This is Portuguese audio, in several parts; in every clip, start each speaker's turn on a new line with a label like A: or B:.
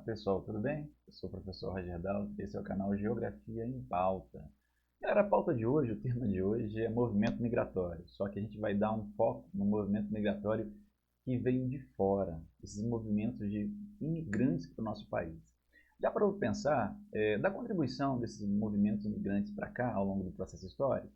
A: pessoal, tudo bem? Eu sou o professor Roger Dalto e esse é o canal Geografia em Pauta. Galera, a pauta de hoje, o tema de hoje é movimento migratório, só que a gente vai dar um foco no movimento migratório que vem de fora, esses movimentos de imigrantes para o nosso país. Já para pensar da contribuição desses movimentos imigrantes para cá ao longo do processo histórico?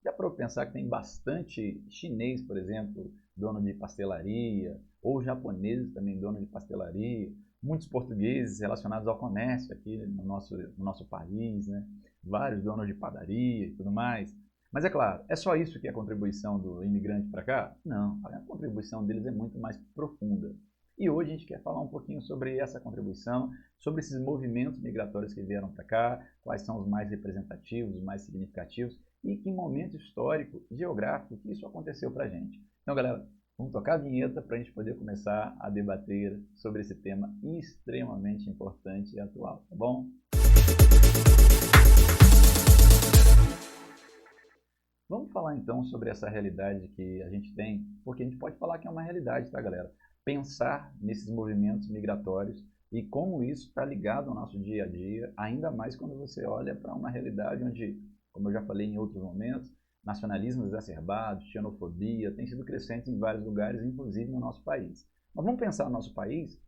A: Já para pensar que tem bastante chinês, por exemplo, dono de pastelaria, ou japoneses também dono de pastelaria, muitos portugueses relacionados ao comércio aqui no nosso país, né? Vários donos de padaria e tudo mais. Mas é claro, é só isso que é a contribuição do imigrante para cá? Não, a contribuição deles é muito mais profunda. E hoje a gente quer falar um pouquinho sobre essa contribuição, sobre esses movimentos migratórios que vieram para cá, quais são os mais representativos, os mais significativos, e que momento histórico, geográfico que isso aconteceu para a gente. Então, galera, vamos tocar a vinheta para a gente poder começar a debater sobre esse tema extremamente importante e atual, tá bom? Vamos falar então sobre essa realidade que a gente tem, porque a gente pode falar que é uma realidade, tá, galera? Pensar nesses movimentos migratórios e como isso está ligado ao nosso dia a dia, ainda mais quando você olha para uma realidade onde, como eu já falei em outros momentos, nacionalismo exacerbado, xenofobia, tem sido crescente em vários lugares, inclusive no nosso país. Mas vamos pensar no nosso país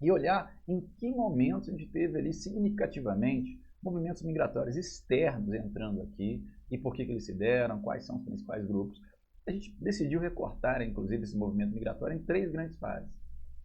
A: e olhar em que momentos a gente teve ali significativamente movimentos migratórios externos entrando aqui e por que eles se deram, quais são os principais grupos. A gente decidiu recortar, inclusive, esse movimento migratório em três grandes fases.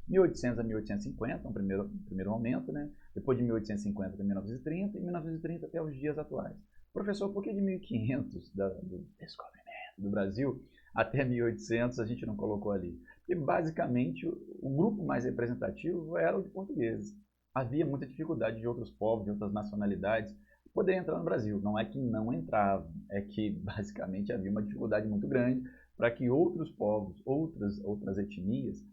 A: 1800 a 1850, um primeiro momento, né? Depois de 1850 até 1930 e 1930 até os dias atuais. Professor, por que de 1500 do descobrimento do Brasil até 1800 a gente não colocou ali? Porque basicamente o grupo mais representativo era o de portugueses. Havia muita dificuldade de outros povos, de outras nacionalidades poder entrar no Brasil. Não é que não entravam, é que basicamente havia uma dificuldade muito grande para que outros povos, outras etnias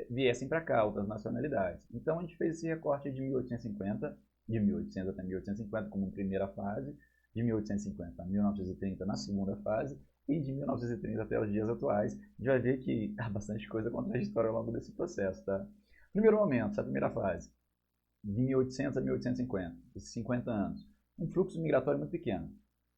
A: viessem para cá, outras nacionalidades. Então a gente fez esse recorte de 1850, de 1800 até 1850 como primeira fase, de 1850 a 1930 na segunda fase e de 1930 até os dias atuais. A gente vai ver que há bastante coisa contraditória ao longo desse processo, tá? Primeiro momento, essa primeira fase, de 1800 a 1850, esses 50 anos, um fluxo migratório muito pequeno.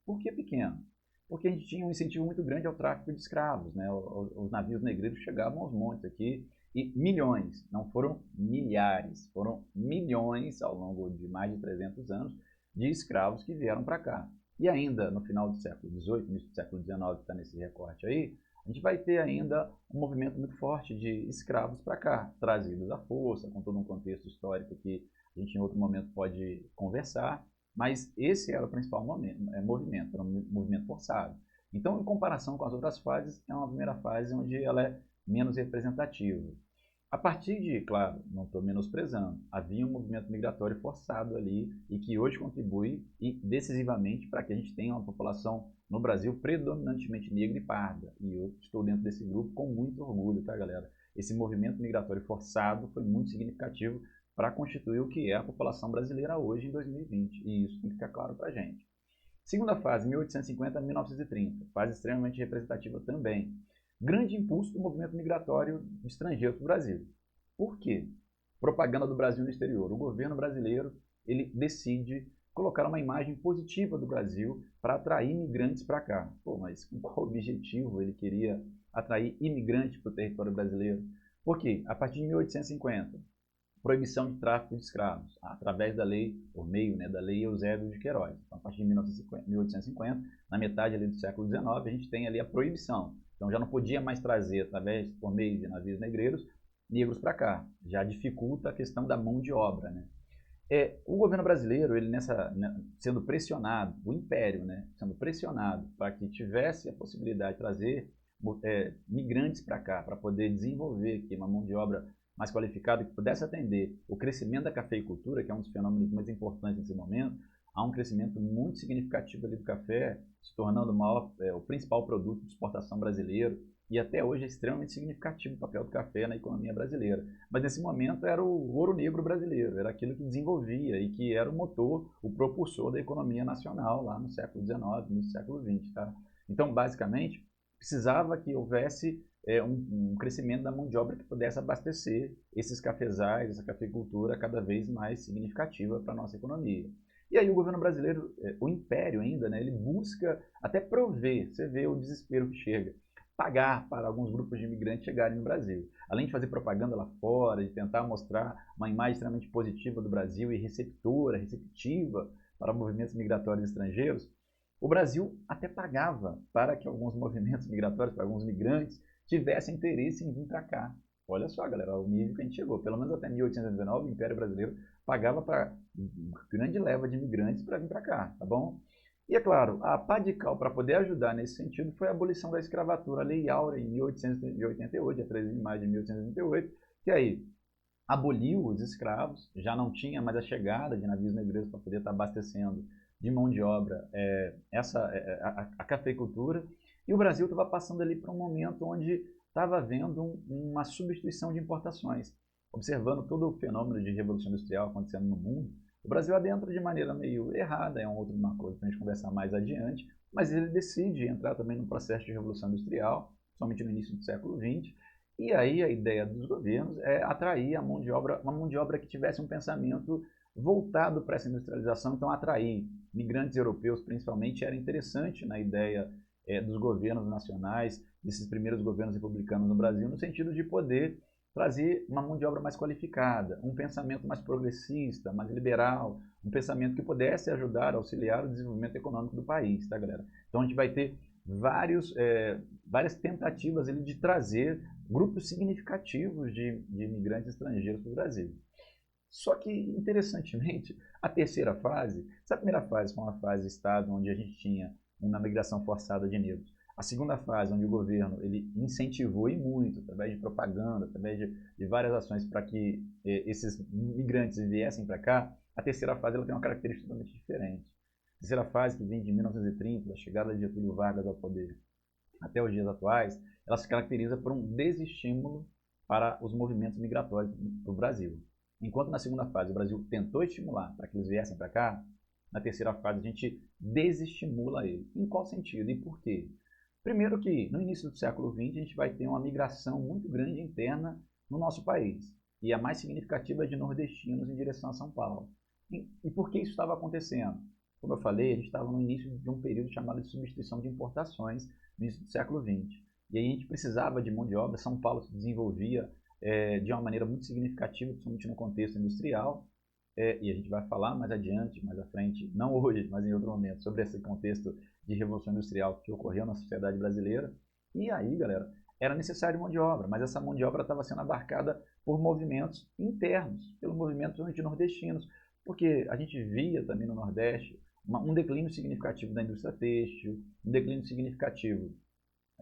A: Por que pequeno? Porque a gente tinha um incentivo muito grande ao tráfico de escravos, né? Os navios negreiros chegavam aos montes aqui e milhões, não foram milhares, foram milhões ao longo de mais de 300 anos de escravos que vieram para cá. E ainda no final do século XVIII, início do século XIX, que está nesse recorte aí, a gente vai ter ainda um movimento muito forte de escravos para cá, trazidos à força, com todo um contexto histórico que a gente em outro momento pode conversar, mas esse era o principal movimento, era um movimento forçado. Então, em comparação com as outras fases, é uma primeira fase onde ela é menos representativa. A partir de, claro, não estou menosprezando, havia um movimento migratório forçado ali e que hoje contribui e decisivamente para que a gente tenha uma população no Brasil predominantemente negra e parda. E eu estou dentro desse grupo com muito orgulho, tá, galera? Esse movimento migratório forçado foi muito significativo para constituir o que é a população brasileira hoje em 2020. E isso tem que ficar claro para a gente. Segunda fase, 1850 a 1930, fase extremamente representativa também. Grande impulso do movimento migratório estrangeiro para o Brasil. Por quê? Propaganda do Brasil no exterior. O governo brasileiro ele decide colocar uma imagem positiva do Brasil para atrair imigrantes para cá. Pô, mas com qual objetivo ele queria atrair imigrantes para o território brasileiro? Por quê? A partir de 1850, proibição de tráfico de escravos, através da lei, por meio da lei Eusébio de Queiroz. Então, a partir de 1850, na metade ali do século XIX, a gente tem ali a proibição. Então já não podia mais trazer, por meio de navios negreiros, negros para cá. Já dificulta a questão da mão de obra, né? O governo brasileiro, ele sendo pressionado, o Império, né, sendo pressionado para que tivesse a possibilidade de trazer migrantes para cá, para poder desenvolver aqui uma mão de obra mais qualificada que pudesse atender o crescimento da cafeicultura, que é um dos fenômenos mais importantes nesse momento. Há um crescimento muito significativo ali do café, se tornando o principal produto de exportação brasileiro, e até hoje é extremamente significativo o papel do café na economia brasileira. Mas nesse momento era o ouro negro brasileiro, era aquilo que desenvolvia e que era o motor, o propulsor da economia nacional lá no século XIX, no século XX. Tá? Então, basicamente, precisava que houvesse um crescimento da mão de obra que pudesse abastecer esses cafezais, essa cafeicultura cada vez mais significativa para a nossa economia. E aí o governo brasileiro, o império ainda, né, ele busca até prover, você vê o desespero que chega, pagar para alguns grupos de imigrantes chegarem no Brasil. Além de fazer propaganda lá fora, de tentar mostrar uma imagem extremamente positiva do Brasil e receptiva para movimentos migratórios estrangeiros, o Brasil até pagava para que alguns movimentos migratórios, para alguns migrantes, tivessem interesse em vir para cá. Olha só, galera, o nível que a gente chegou. Pelo menos até 1819, o Império Brasileiro pagava para grande leva de imigrantes para vir para cá, tá bom? E é claro, a pá de cal para poder ajudar nesse sentido foi a abolição da escravatura, a Lei Áurea, em 1888, dia 13 de maio de 1888, que aí aboliu os escravos, já não tinha mais a chegada de navios negreiros para poder estar abastecendo de mão de obra a cafeicultura, e o Brasil estava passando ali por um momento onde estava havendo uma substituição de importações. Observando todo o fenômeno de revolução industrial acontecendo no mundo, o Brasil adentra de maneira meio errada, é uma coisa para a gente conversar mais adiante, mas ele decide entrar também no processo de revolução industrial, somente no início do século XX, e aí a ideia dos governos é atrair a mão de obra, uma mão de obra que tivesse um pensamento voltado para essa industrialização, então atrair migrantes europeus principalmente era interessante na ideia dos governos nacionais, desses primeiros governos republicanos no Brasil, no sentido de poder trazer uma mão de obra mais qualificada, um pensamento mais progressista, mais liberal, um pensamento que pudesse ajudar, auxiliar o desenvolvimento econômico do país, tá, galera? Então a gente vai ter várias tentativas de trazer grupos significativos de imigrantes estrangeiros para o Brasil. Só que, interessantemente, a terceira fase, essa primeira fase foi uma fase Estado, onde a gente tinha uma migração forçada de negros. A segunda fase, onde o governo ele incentivou e muito, através de propaganda, através de várias ações para que esses migrantes viessem para cá, a terceira fase ela tem uma característica totalmente diferente. A terceira fase, que vem de 1930, da chegada de Getúlio Vargas ao poder, até os dias atuais, ela se caracteriza por um desestímulo para os movimentos migratórios do Brasil. Enquanto na segunda fase o Brasil tentou estimular para que eles viessem para cá, na terceira fase a gente desestimula ele. Em qual sentido e por quê? Primeiro que no início do século XX a gente vai ter uma migração muito grande interna no nosso país. E a mais significativa é de nordestinos em direção a São Paulo. E por que isso estava acontecendo? Como eu falei, a gente estava no início de um período chamado de substituição de importações no início do século XX. E aí a gente precisava de mão de obra, São Paulo se desenvolvia de uma maneira muito significativa, principalmente no contexto industrial, e a gente vai falar mais adiante, mais à frente, não hoje, mas em outro momento, sobre esse contexto de revolução industrial que ocorreu na sociedade brasileira. E aí, galera, era necessário mão de obra, mas essa mão de obra estava sendo abarcada por movimentos internos, pelo movimento nordestinos, porque a gente via também no Nordeste um declínio significativo da indústria têxtil, um declínio significativo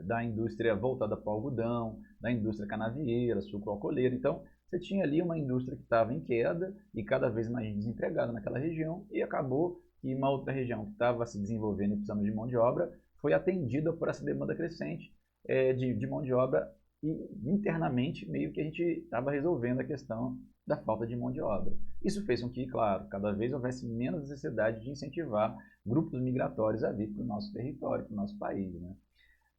A: da indústria voltada para o algodão, da indústria canavieira, sucroalcooleira. Então, você tinha ali uma indústria que estava em queda e cada vez mais desempregada naquela região, e acabou que uma outra região que estava se desenvolvendo e precisando de mão de obra foi atendida por essa demanda crescente de mão de obra, e internamente meio que a gente estava resolvendo a questão da falta de mão de obra. Isso fez com que, claro, cada vez houvesse menos necessidade de incentivar grupos migratórios a vir para o nosso território, para o nosso país, né?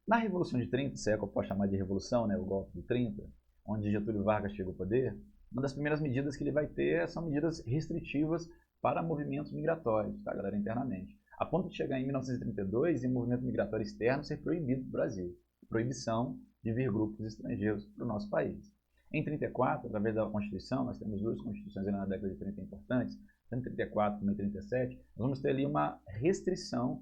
A: Na Revolução de 30, se é que eu posso chamar de revolução, né, o golpe de 30, onde Getúlio Vargas chega ao poder, uma das primeiras medidas que ele vai ter são medidas restritivas para movimentos migratórios, tá, galera, internamente. A ponto de chegar em 1932 e o movimento migratório externo ser proibido no Brasil. Proibição de vir grupos estrangeiros para o nosso país. Em 34, através da Constituição, nós temos duas constituições na década de 30 importantes, tanto em 34 como em 37, nós vamos ter ali uma restrição,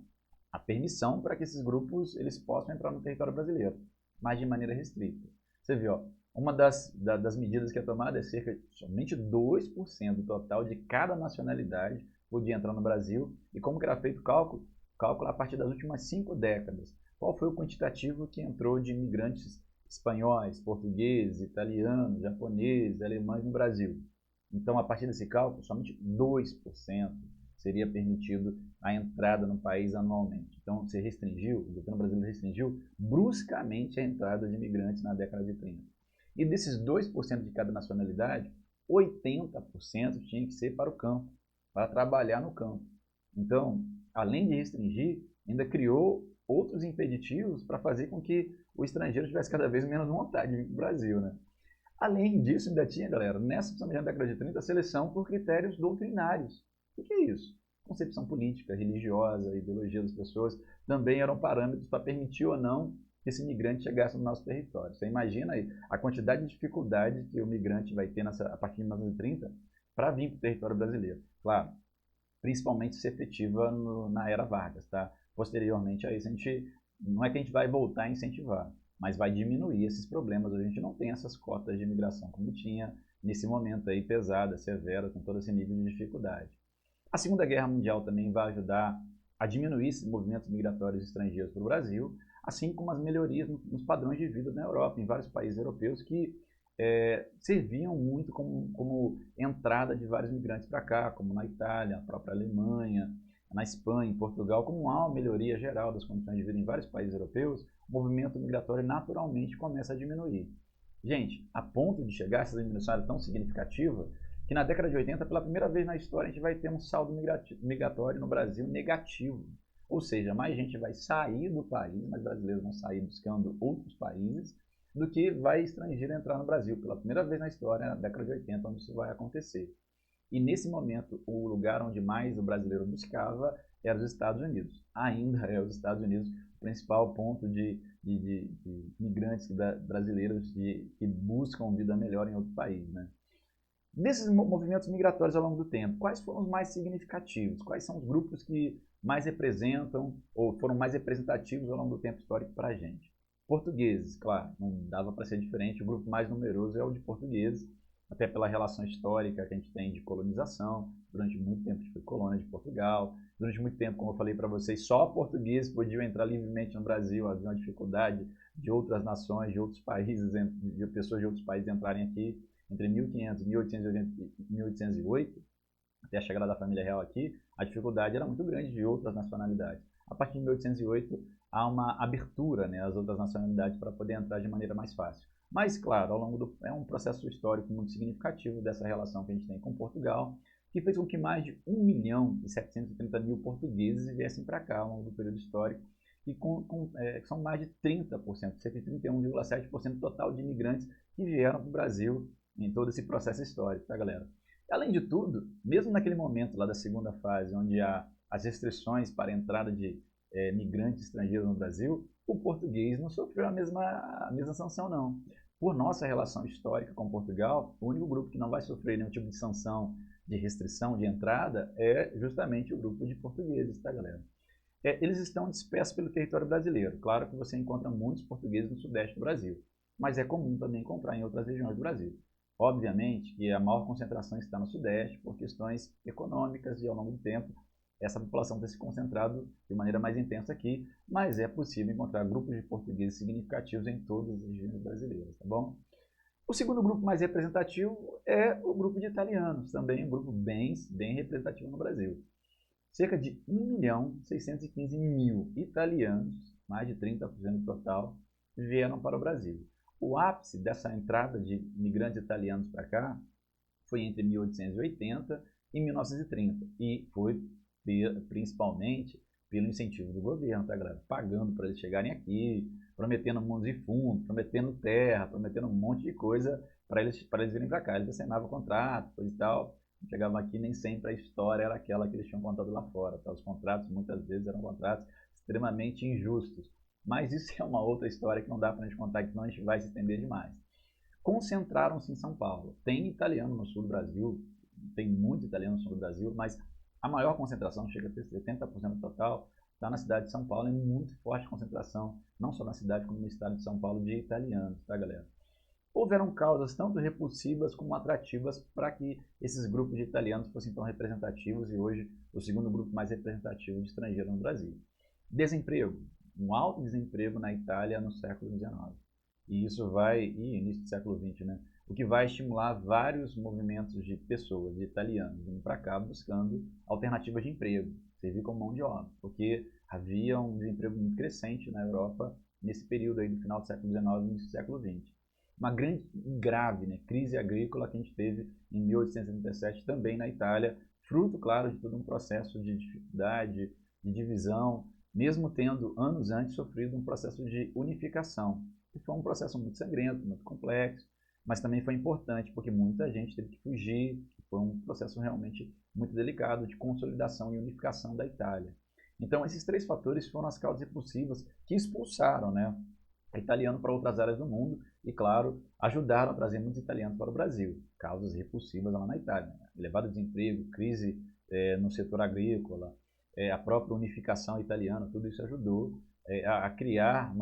A: a permissão para que esses grupos eles possam entrar no território brasileiro, mas de maneira restrita. Você viu, ó, uma das medidas que é tomada é cerca de somente 2% do total de cada nacionalidade podia entrar no Brasil, e como que era feito o cálculo? Cálculo a partir das últimas 5 décadas. Qual foi o quantitativo que entrou de imigrantes espanhóis, portugueses, italianos, japoneses, alemães no Brasil? Então, a partir desse cálculo, somente 2% seria permitido a entrada no país anualmente. Então, o governo brasileiro restringiu bruscamente a entrada de imigrantes na década de 30. E desses 2% de cada nacionalidade, 80% tinha que ser para o campo, para trabalhar no campo. Então, além de restringir, ainda criou outros impeditivos para fazer com que o estrangeiro tivesse cada vez menos vontade de vir para o Brasil, né? Além disso, ainda tinha, galera, nessa principalmente na década de 30, a seleção por critérios doutrinários. O que é isso? Concepção política, religiosa, ideologia das pessoas também eram parâmetros para permitir ou não que esse migrante chegasse no nosso território. Você imagina aí a quantidade de dificuldade que o migrante vai ter a partir de 1930 para vir para o território brasileiro. Claro, principalmente se efetiva na era Vargas, tá? Posteriormente a isso, não é que a gente vai voltar a incentivar, mas vai diminuir esses problemas. A gente não tem essas cotas de imigração como tinha nesse momento aí pesada, severa, com todo esse nível de dificuldade. A Segunda Guerra Mundial também vai ajudar a diminuir esses movimentos migratórios estrangeiros para o Brasil, assim como as melhorias nos padrões de vida na Europa, em vários países europeus que serviam muito como entrada de vários migrantes para cá, como na Itália, a própria Alemanha, na Espanha, em Portugal. Como há uma melhoria geral das condições de vida em vários países europeus, o movimento migratório naturalmente começa a diminuir. Gente, a ponto de chegar a essa diminuição tão significativa, que na década de 80, pela primeira vez na história, a gente vai ter um saldo migratório no Brasil negativo. Ou seja, mais gente vai sair do país, mais brasileiros vão sair buscando outros países, do que vai estrangeiro entrar no Brasil. Pela primeira vez na história, na década de 80, onde isso vai acontecer. E nesse momento, o lugar onde mais o brasileiro buscava era os Estados Unidos. Ainda é os Estados Unidos o principal ponto de migrantes brasileiros que buscam vida melhor em outro país, né? Desses movimentos migratórios ao longo do tempo, quais foram os mais significativos? Quais são os grupos que mais representam ou foram mais representativos ao longo do tempo histórico para a gente? Portugueses, claro, não dava para ser diferente. O grupo mais numeroso é o de portugueses, até pela relação histórica que a gente tem de colonização. Durante muito tempo a gente foi colônia de Portugal. Durante muito tempo, como eu falei para vocês, só portugueses podiam entrar livremente no Brasil. Havia uma dificuldade de outras nações, de outros países, de pessoas de outros países entrarem aqui. Entre 1500 e 1808, até a chegada da família real aqui, a dificuldade era muito grande de outras nacionalidades. A partir de 1808, há uma abertura, né, às outras nacionalidades para poder entrar de maneira mais fácil. Mas, claro, é um processo histórico muito significativo dessa relação que a gente tem com Portugal, que fez com que mais de 1.730.000 portugueses viessem para cá ao longo do período histórico, e que são mais de 30%, cerca de 31,7% total de imigrantes que vieram para o Brasil em todo esse processo histórico, tá, galera? Além de tudo, mesmo naquele momento lá da segunda fase, onde há as restrições para a entrada de migrantes estrangeiros no Brasil, o português não sofreu a mesma sanção, não. Por nossa relação histórica com Portugal, o único grupo que não vai sofrer nenhum tipo de sanção, de restrição de entrada, é justamente o grupo de portugueses, tá, galera? Eles estão dispersos pelo território brasileiro. Claro que você encontra muitos portugueses no sudeste do Brasil, mas é comum também encontrar em outras regiões do Brasil. Obviamente que a maior concentração está no sudeste por questões econômicas e ao longo do tempo essa população tem se concentrado de maneira mais intensa aqui, mas é possível encontrar grupos de portugueses significativos em todas as regiões brasileiras, tá bom? O segundo grupo mais representativo é o grupo de italianos, também um grupo bem representativo no Brasil. Cerca de 1.615.000 italianos, mais de 30% do total, vieram para o Brasil. O ápice dessa entrada de imigrantes italianos para cá foi entre 1880 e 1930 e foi principalmente pelo incentivo do governo, tá, galera? Pagando para eles chegarem aqui, prometendo mundos e fundos, prometendo terra, prometendo um monte de coisa para eles virem para cá. Eles assinavam contrato, coisa e tal. Chegavam aqui, nem sempre a história era aquela que eles tinham contado lá fora. Tá? Os contratos muitas vezes eram contratos extremamente injustos. Mas isso é uma outra história que não dá para a gente contar, que senão a gente vai se estender demais. Concentraram-se em São Paulo. Tem italiano no sul do Brasil, tem muito italiano no sul do Brasil, mas a maior concentração, chega a ter 70% do total, está na cidade de São Paulo, é muito forte concentração, não só na cidade como no estado de São Paulo, de italianos, tá, galera? Houveram causas tanto repulsivas como atrativas para que esses grupos de italianos fossem tão representativos e hoje o segundo grupo mais representativo de estrangeiros no Brasil. Desemprego. Um alto desemprego na Itália no século XIX. E isso início do século XX, né? O que vai estimular vários movimentos de pessoas, de italianos, indo para cá buscando alternativas de emprego, servir como mão de obra, porque havia um desemprego muito crescente na Europa nesse período aí do final do século XIX e início do século XX. Uma grande e grave, né, crise agrícola que a gente teve em 1837 também na Itália, fruto, claro, de todo um processo de dificuldade, de divisão mesmo tendo anos antes sofrido um processo de unificação, que foi um processo muito sangrento, muito complexo, mas também foi importante porque muita gente teve que fugir, foi um processo realmente muito delicado de consolidação e unificação da Itália. Então, esses três fatores foram as causas repulsivas que expulsaram, né, o italiano para outras áreas do mundo e, claro, ajudaram a trazer muitos italianos para o Brasil. Causas repulsivas lá na Itália, né? Elevado desemprego, crise no setor agrícola, a própria unificação italiana, tudo isso ajudou a criar,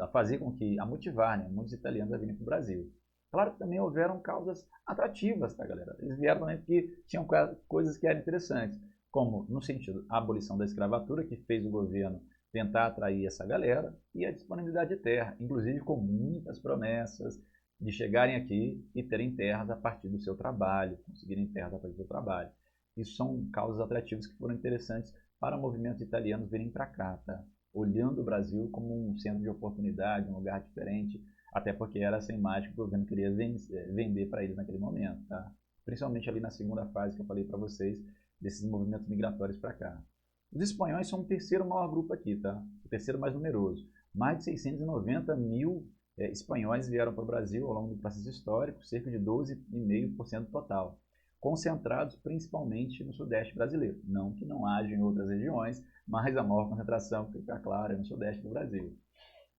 A: a fazer com que, a motivar, né, muitos italianos a virem para o Brasil. Claro que também houveram causas atrativas, tá, galera? Eles vieram também porque tinham coisas que eram interessantes, como, no sentido, a abolição da escravatura, que fez o governo tentar atrair essa galera, e a disponibilidade de terra, inclusive com muitas promessas de chegarem aqui e terem terras a partir do seu trabalho, conseguirem terras a partir do seu trabalho. Isso são causas atrativas que foram interessantes para movimentos italianos virem para cá, tá? Olhando o Brasil como um centro de oportunidade, um lugar diferente, até porque era essa imagem que o governo queria vender para eles naquele momento, tá? Principalmente ali na segunda fase que eu falei para vocês, desses movimentos migratórios para cá. Os espanhóis são o terceiro maior grupo aqui, tá? O terceiro mais numeroso. Mais de 690 mil espanhóis vieram para o Brasil ao longo do processo histórico, cerca de 12,5% total, concentrados principalmente no sudeste brasileiro. Não que não haja em outras regiões, mas a maior concentração, fica claro, é no sudeste do Brasil.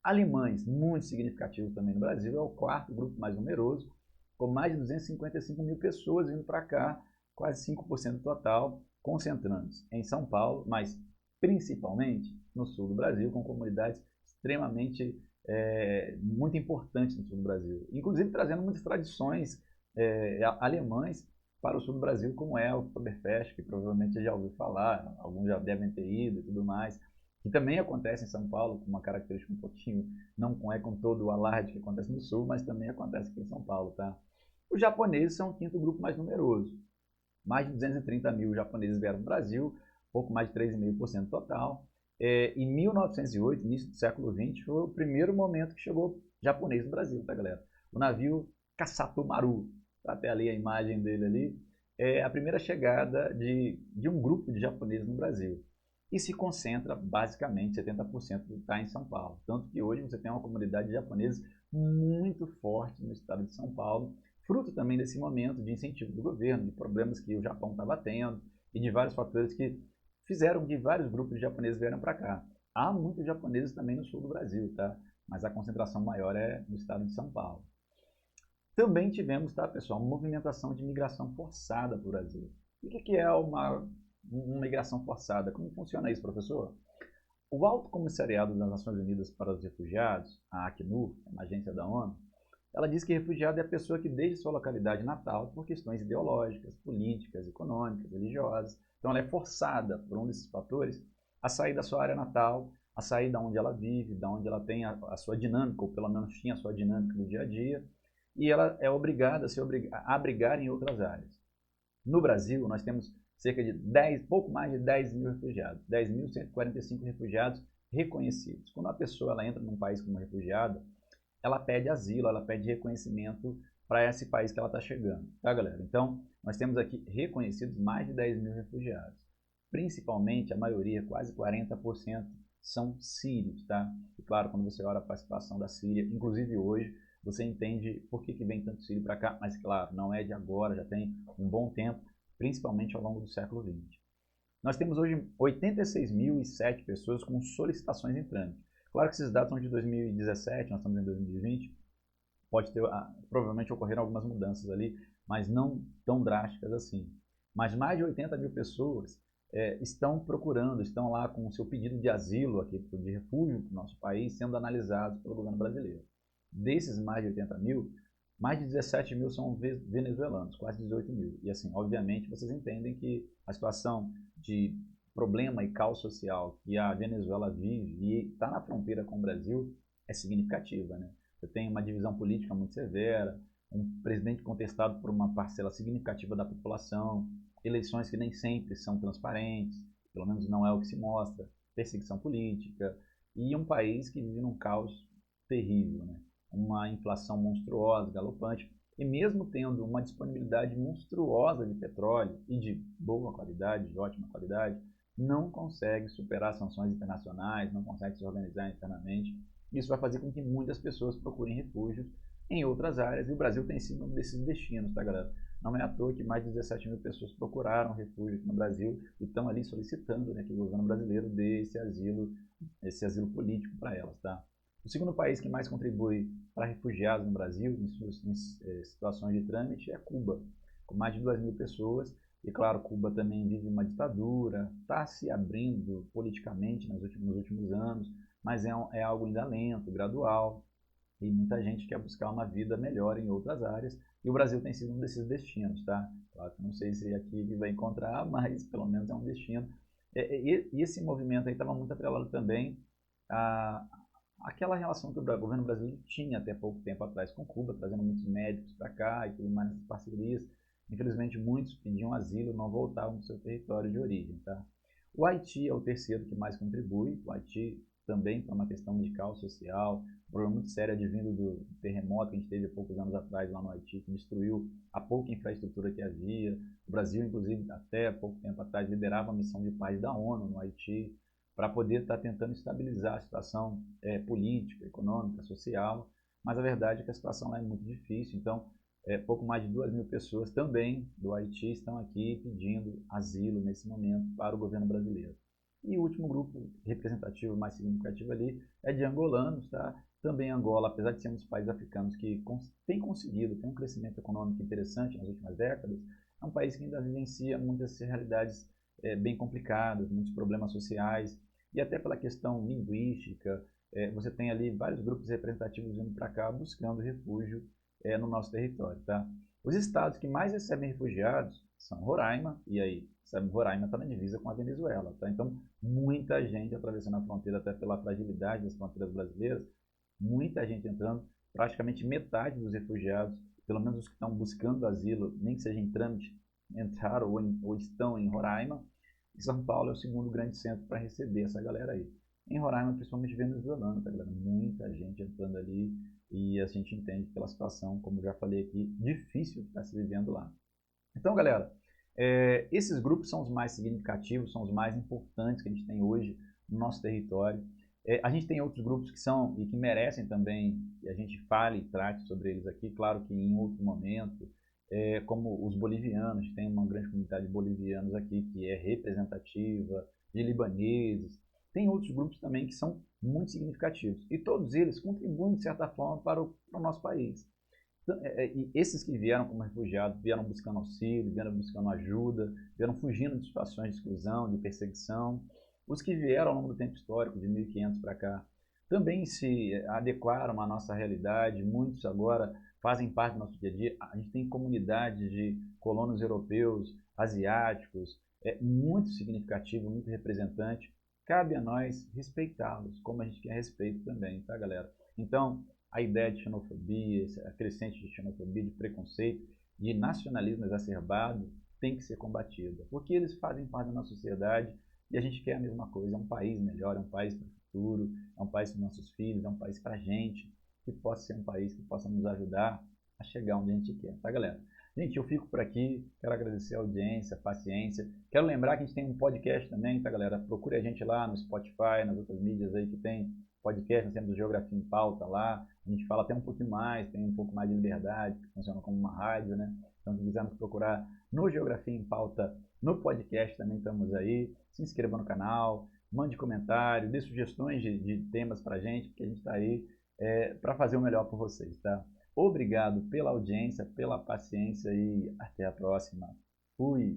A: Alemães, muito significativos também no Brasil, é o quarto grupo mais numeroso, com mais de 255 mil pessoas vindo para cá, quase 5% total, concentrando-se em São Paulo, mas principalmente no sul do Brasil, com comunidades extremamente muito importantes no sul do Brasil, inclusive trazendo muitas tradições alemãs para o sul do Brasil, como é o Oktoberfest, que provavelmente você já ouviu falar, alguns já devem ter ido e tudo mais, que também acontece em São Paulo, com uma característica um pouquinho, não é com todo o alarde que acontece no sul, mas também acontece aqui em São Paulo, tá? Os japoneses são o quinto grupo mais numeroso. Mais de 230 mil japoneses vieram para o Brasil, pouco mais de 3,5% total. Em 1908, início do século XX, foi o primeiro momento que chegou japonês no Brasil, tá, galera? O navio Kasatomaru, tá até ali a imagem dele ali, é a primeira chegada de um grupo de japoneses no Brasil. E se concentra, basicamente, 70% está em São Paulo. Tanto que hoje você tem uma comunidade de japoneses muito forte no estado de São Paulo, fruto também desse momento de incentivo do governo, de problemas que o Japão estava tendo e de vários fatores que fizeram que vários grupos de japoneses vieram para cá. Há muitos japoneses também no sul do Brasil, tá? Mas a concentração maior é no estado de São Paulo. Também tivemos, tá, pessoal, uma movimentação de migração forçada para o Brasil. E o que é uma migração forçada? Como funciona isso, professor? O Alto Comissariado das Nações Unidas para os Refugiados, a Acnur, uma agência da ONU, ela diz que refugiado é a pessoa que deixa sua localidade natal por questões ideológicas, políticas, econômicas, religiosas. Então ela é forçada, por um desses fatores, a sair da sua área natal, a sair da onde ela vive, da onde ela tem a sua dinâmica, ou pelo menos tinha a sua dinâmica do dia a dia, e ela é obrigada a abrigar em outras áreas. No Brasil, nós temos cerca de pouco mais de 10 mil refugiados, 10.145 refugiados reconhecidos. Quando a pessoa ela entra num país como refugiada, ela pede asilo, ela pede reconhecimento para esse país que ela está chegando, tá, galera? Então, nós temos aqui reconhecidos mais de 10 mil refugiados. Principalmente, a maioria, quase 40%, são sírios, tá? E claro, quando você olha para a situação da Síria, inclusive hoje, você entende por que vem tanto sírio para cá, mas claro, não é de agora, já tem um bom tempo, principalmente ao longo do século XX. Nós temos hoje 86.007 pessoas com solicitações em trâmite. Claro que esses dados são de 2017, nós estamos em 2020, pode ter, provavelmente ocorreram algumas mudanças ali, mas não tão drásticas assim. Mas mais de 80 mil pessoas estão procurando, estão lá com o seu pedido de asilo, aqui, de refúgio para o nosso país, sendo analisados pelo governo brasileiro. Desses mais de 80 mil, mais de 17 mil são venezuelanos, quase 18 mil. E assim, obviamente, vocês entendem que a situação de problema e caos social que a Venezuela vive e está na fronteira com o Brasil é significativa, né? Você tem uma divisão política muito severa, um presidente contestado por uma parcela significativa da população, eleições que nem sempre são transparentes, pelo menos não é o que se mostra, perseguição política, e um país que vive num caos terrível, né? Uma inflação monstruosa, galopante, e mesmo tendo uma disponibilidade monstruosa de petróleo e de boa qualidade, de ótima qualidade, não consegue superar sanções internacionais, não consegue se organizar internamente. Isso vai fazer com que muitas pessoas procurem refúgios em outras áreas, e o Brasil tem sido um desses destinos, tá, galera? Não é à toa que mais de 17 mil pessoas procuraram refúgio aqui no Brasil e estão ali solicitando, né, que o governo brasileiro dê esse asilo político para elas, tá? O segundo país que mais contribui para refugiados no Brasil, em situações de trâmite, é Cuba, com mais de 2 mil pessoas. E claro, Cuba também vive uma ditadura, está se abrindo politicamente nos últimos anos, mas é algo ainda lento, gradual, e muita gente quer buscar uma vida melhor em outras áreas, e o Brasil tem sido um desses destinos, tá? Claro que não sei se aqui vai encontrar, mas pelo menos é um destino. E esse movimento aí estava muito atrelado também a aquela relação que o governo brasileiro tinha até pouco tempo atrás com Cuba, trazendo muitos médicos para cá e tudo mais nessas parcerias. Infelizmente, muitos pediam asilo e não voltavam para o seu território de origem, tá? O Haiti é o terceiro que mais contribui. O Haiti também por uma questão de caos social, um problema muito sério advindo do terremoto que a gente teve há poucos anos atrás lá no Haiti, que destruiu a pouca infraestrutura que havia. O Brasil, inclusive, até pouco tempo atrás, liderava a missão de paz da ONU no Haiti, para poder estar tentando estabilizar a situação política, econômica, social, mas a verdade é que a situação lá é muito difícil. Então, pouco mais de 2 mil pessoas também do Haiti estão aqui pedindo asilo nesse momento para o governo brasileiro. E o último grupo representativo mais significativo ali é de angolanos, tá? Também Angola, apesar de ser um dos países africanos que tem conseguido ter um crescimento econômico interessante nas últimas décadas, é um país que ainda vivencia muitas realidades bem complicadas, muitos problemas sociais, e até pela questão linguística, você tem ali vários grupos representativos vindo para cá buscando refúgio no nosso território, tá? Os estados que mais recebem refugiados são Roraima, e aí, sabe, Roraima está na divisa com a Venezuela, tá? Então, muita gente atravessando a fronteira, até pela fragilidade das fronteiras brasileiras, muita gente entrando, praticamente metade dos refugiados, pelo menos os que estão buscando asilo, nem que seja em trâmite, entraram ou estão em Roraima. E São Paulo é o segundo grande centro para receber essa galera aí. Em Roraima, principalmente venezuelano, tá, galera? Muita gente entrando ali e a gente entende pela situação, como já falei aqui, difícil que está se vivendo lá. Então, galera, esses grupos são os mais significativos, são os mais importantes que a gente tem hoje no nosso território. A gente tem outros grupos que são e que merecem também que a gente fale e trate sobre eles aqui, claro que em outro momento, como os bolivianos, tem uma grande comunidade de bolivianos aqui que é representativa, de libaneses, tem outros grupos também que são muito significativos, e todos eles contribuem de certa forma para o nosso país. E esses que vieram como refugiados, vieram buscando auxílio, vieram buscando ajuda, vieram fugindo de situações de exclusão, de perseguição. Os que vieram ao longo do tempo histórico, de 1500 para cá, também se adequaram à nossa realidade, muitos agora fazem parte do nosso dia a dia. A gente tem comunidades de colonos europeus, asiáticos, muito significativo, muito representante. Cabe a nós respeitá-los, como a gente quer respeito também, tá, galera? Então, a ideia de xenofobia, a crescente de xenofobia, de preconceito, de nacionalismo exacerbado, tem que ser combatida, porque eles fazem parte da nossa sociedade e a gente quer a mesma coisa, é um país melhor, é um país para o futuro, é um país para os nossos filhos, é um país para a gente, que possa ser um país que possa nos ajudar a chegar onde a gente quer, tá, galera? Gente, eu fico por aqui, quero agradecer a audiência, a paciência. Quero lembrar que a gente tem um podcast também, tá, galera? Procure a gente lá no Spotify, nas outras mídias aí que tem podcast, nós temos o Geografia em Pauta lá, a gente fala até um pouquinho mais, tem um pouco mais de liberdade, que funciona como uma rádio, né? Então, se quiser nos procurar no Geografia em Pauta, no podcast também estamos aí. Se inscreva no canal, mande comentário, dê sugestões de temas pra gente, porque a gente está aí para fazer o melhor por vocês, tá? Obrigado pela audiência, pela paciência e até a próxima. Fui!